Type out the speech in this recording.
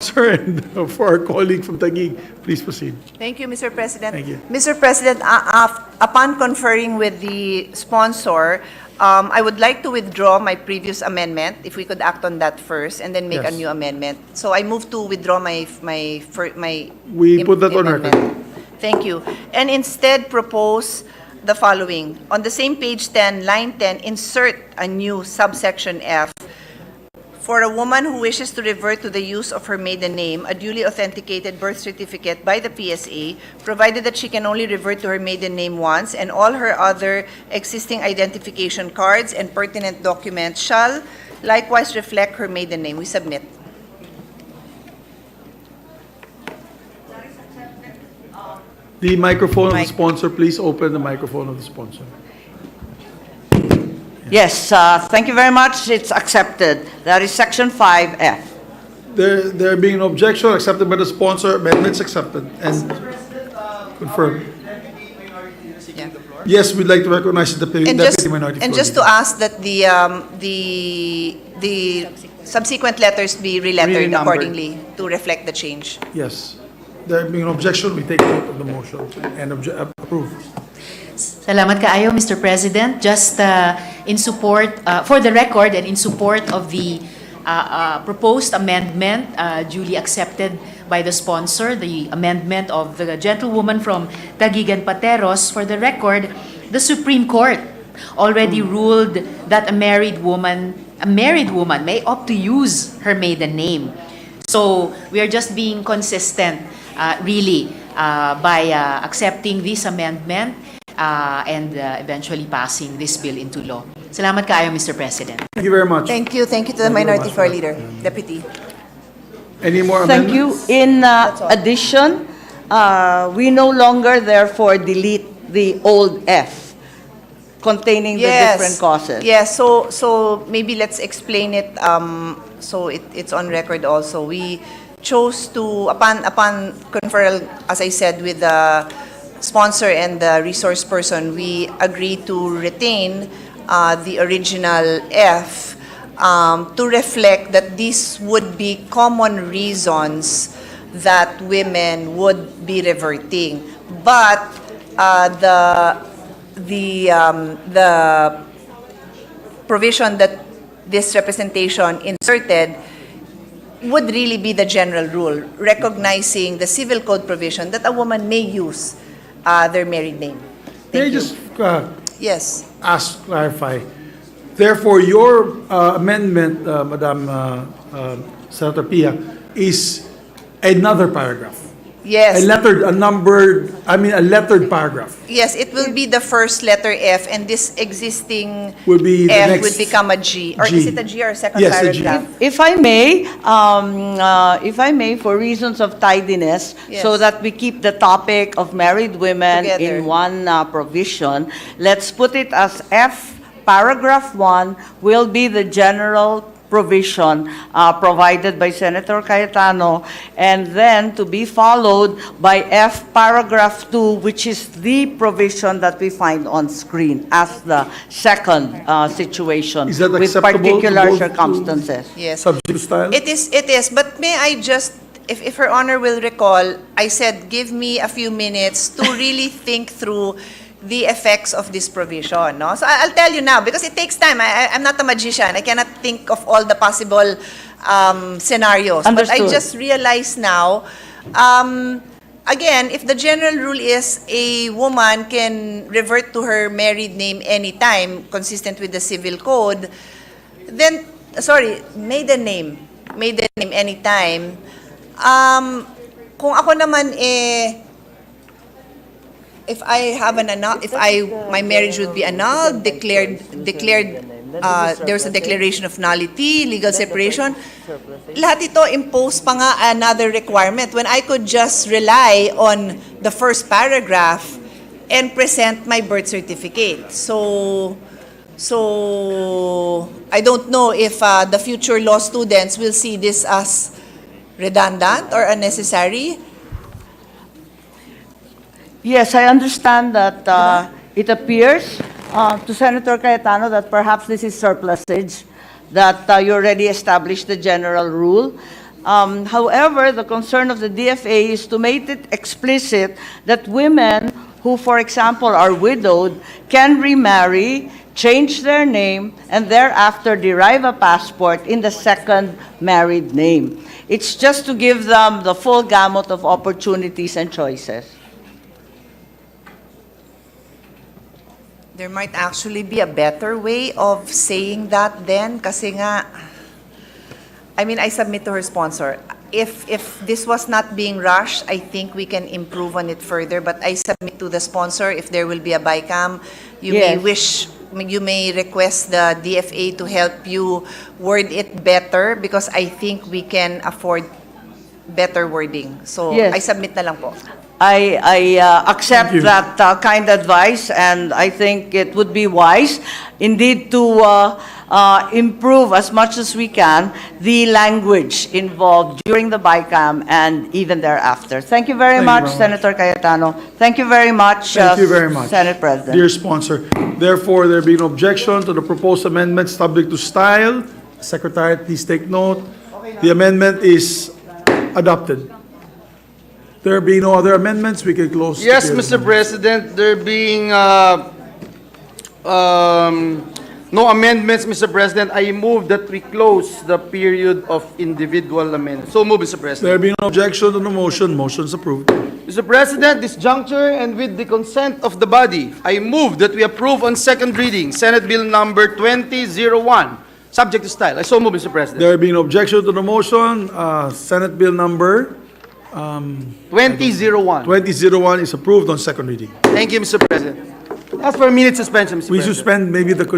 Sir, and for our colleague from Taguig, please proceed. Thank you, Mr. President. Thank you. Mr. President, upon conferring with the sponsor, I would like to withdraw my previous amendment, if we could act on that first, and then make a Yes. new amendment. So I move to withdraw my We put that on record. amendment. Thank you. And instead propose the following. On the same page 10, line 10, insert a new subsection F. For a woman who wishes to revert to the use of her maiden name, a duly authenticated birth certificate by the PSA, provided that she can only revert to her maiden name once, and all her other existing identification cards and pertinent documents shall likewise reflect her maiden name. We submit. The microphone of the Mic. sponsor, please open the microphone of the sponsor. Yes, thank you very much. It's accepted. That is Section 5F. There being an objection accepted by the sponsor, amendments accepted and confirmed. Yeah. Yes, we'd like to recognize the And just, Deputy Minority and Floor just to Leader. ask that the subsequent letters be relettered Renumbered. accordingly to reflect the change. Yes. There being an objection, we take note of the motion and approve. Salamat kaayo, Mr. President. Just in support, for the record and in support of the proposed amendment duly accepted by the sponsor, the amendment of the gentlewoman from Taguig and Pateros, for the record, the Supreme Court already ruled that a married woman may opt to use her maiden name. So we are just being consistent, really, by accepting this amendment and eventually passing this bill into law. Salamat kaayo, Mr. President. Thank you very much. Thank you to the Thank you very Minority much, Floor ma'am. Leader, Deputy. Any more Thank you. amendments? In all. addition, we no longer therefore delete the old F containing the different causes. Yes, so maybe let's explain it, so it's on record also. We chose to, upon conferral, as I said, with the sponsor and the resource person, we agreed to retain the original F to reflect that these would be common reasons that women would be reverting. But the provision that this representation inserted would really be the general rule, recognizing the civil code provision that a woman may use their married name. May I Thank you. just Yes. clarify? Therefore, your amendment, Madam Senator Pia, is another paragraph. Yes. A lettered paragraph. Yes, it will be the first letter F, and this existing Will be the F next would become a G. Or G. is it a G or a second Yes, a G. paragraph? If I may, for reasons of tidiness, Yes. so that we keep the topic of married women Together. in one provision, let's put it as F, paragraph 1 will be the general provision provided by Senator Cayetano, and then to be followed by F, paragraph 2, which is the provision that we find on screen as the second situation Is that with acceptable to particular both- circumstances. Yes. Subject to style? It is, but may I just, if Her Honor will recall, I said, give me a few minutes to really think through the effects of this provision, no? So I'll tell you now, because it takes time. I'm not a magician. I cannot think of all the possible scenarios. But I Understood. just realized now, again, if the general rule is a woman can revert to her married name anytime, consistent with the civil code, then, maiden name anytime. Kung ako naman if my marriage would be annulled, declared there's a declaration of nullity, legal separation, lahat ito impose pa nga another requirement when I could just rely on the first paragraph and present my birth certificate. So I don't know if the future law students will see this as redundant or unnecessary. Yes, I understand that it appears to Senator Cayetano that perhaps this is surplusage, that you already established the general rule. However, the concern of the DFA is to make it explicit that women who, for example, are widowed can remarry, change their name, and thereafter derive a passport in the second married name. It's just to give them the full gamut of opportunities and choices. There might actually be a better way of saying that then, kasi nga, I mean, I submit to her sponsor. If this was not being rushed, I think we can improve on it further, but I submit to the sponsor if there will be a BICAM. You may request the DFA to help you word it better because I think we can afford better wording. So, Yes. I submit na lang po. I accept Thank you. that kind advice, and I think it would be wise indeed to improve as much as we can the language involved during the BICAM and even thereafter. Thank you very Thank you much, very much. Senator Cayetano. Thank you very much, Thank you very much. Senate President. Dear sponsor, therefore, there being objection to the proposed amendment subject to style, Secretariat, please take note. The amendment is adopted. There being no other amendments, we can close. the Yes, hearing. Mr. President, there being no amendments, Mr. President, I move that we close the period of individual amendments. So move, Mr. President. There being no objection to the motion, motion is approved. Mr. President, this juncture and with the consent of the body, I move that we approve on second reading Senate Bill number 2001, subject to style. I so move, Mr. President. There being no objection to the motion, Senate Bill number 2001. 2001 is approved on second reading. Thank you, Mr. President. As for a minute suspension, Mr. We President. suspend maybe the